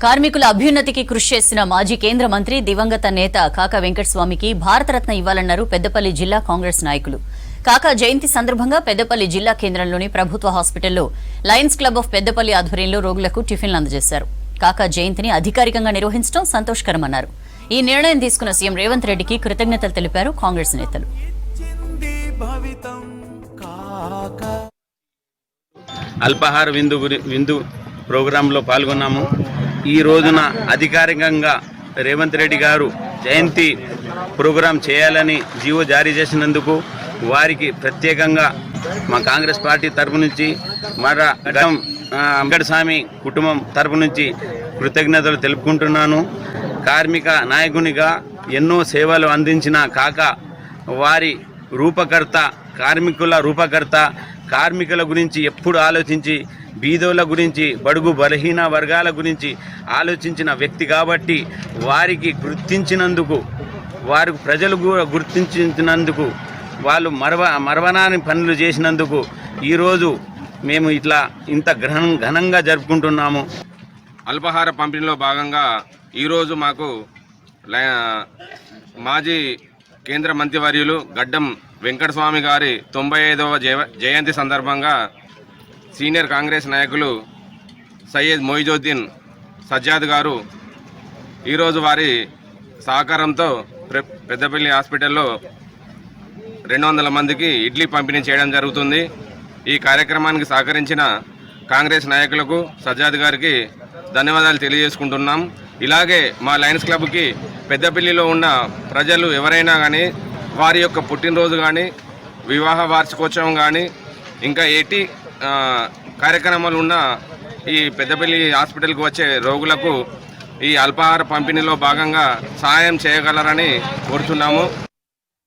కార్మికుల అభ్యున్నతికి కృషి చేసిన మాజీ కేంద్ర మంత్రి దివంగత నేత కాకా వెంకటస్వామికి భారతరత్న ఇవ్వాలన్నారు పెద్దపల్లి జిల్లా కాంగ్రెస్ నాయకులు. కాకా జయంతి సందర్భంగా పెద్దపల్లి జిల్లా కేంద్రంలోని ప్రభుత్వ హాస్పిటల్లో లయన్స్ క్లబ్ ఆఫ్ పెద్దపల్లి ఆధ్వర్యంలో రోగులకు టిఫిన్లు అందజేశారు. కాకా జయంతిని అధికారికంగా నిర్వహించడం సంతోషకరమన్నారు. ఈ నిర్ణయం తీసుకున్న సీఎం రేవంత్ రెడ్డికి కృతజ్ఞతలు తెలిపారు కాంగ్రెస్ నేతలు. అల్పాహార విందు ప్రోగ్రాంలో పాల్గొన్నాము. ఈ రోజున అధికారికంగా రేవంత్ రెడ్డి గారు జయంతి ప్రోగ్రాం చేయాలని జీవో జారీ చేసినందుకు వారికి ప్రత్యేకంగా మా కాంగ్రెస్ పార్టీ తరపు నుంచి వెంకటస్వామి కుటుంబం తరపు నుంచి కృతజ్ఞతలు తెలుపుకుంటున్నాను. కార్మిక నాయకునిగా ఎన్నో సేవలు అందించిన కాకా వారి రూపకర్త, కార్మికుల రూపకర్త, కార్మికుల గురించి ఎప్పుడు ఆలోచించి బీదోళ్ళ గురించి, బడుగు బలహీన వర్గాల గురించి ఆలోచించిన వ్యక్తి కాబట్టి వారికి గుర్తించినందుకు, వారు ప్రజలు గుర్తించినందుకు, వాళ్ళు మరవనాని పనులు చేసినందుకు ఈరోజు మేము ఇంత ఘనంగా జరుపుకుంటున్నాము. అల్పాహార పంపిణీలో భాగంగా ఈరోజు మాకు మాజీ కేంద్ర మంత్రివర్యులు గడ్డం వెంకటస్వామి గారి 95వ జయంతి సందర్భంగా సీనియర్ కాంగ్రెస్ నాయకులు సయ్యద్ మొయిజుద్దీన్ సజ్జాద్ గారు ఈరోజు వారి సహకారంతో పెద్దపల్లి హాస్పిటల్లో 200 మందికి ఇడ్లీ పంపిణీ చేయడం జరుగుతుంది. ఈ కార్యక్రమానికి సహకరించిన కాంగ్రెస్ నాయకులకు, సజ్జాద్ గారికి ధన్యవాదాలు తెలియజేసుకుంటున్నాం. ఇలాగే మా లయన్స్ క్లబ్కి పెద్దపల్లిలో ఉన్న ప్రజలు ఎవరైనా కానీ వారి యొక్క పుట్టినరోజు కానీ, వివాహ వార్షికోత్సవం కానీ, ఇంకా ఏటి కార్యక్రమాలు ఉన్న ఈ పెద్దపల్లి హాస్పిటల్కి వచ్చే రోగులకు ఈ అల్పాహార పంపిణీలో భాగంగా సహాయం చేయగలరని కోరుతున్నాము.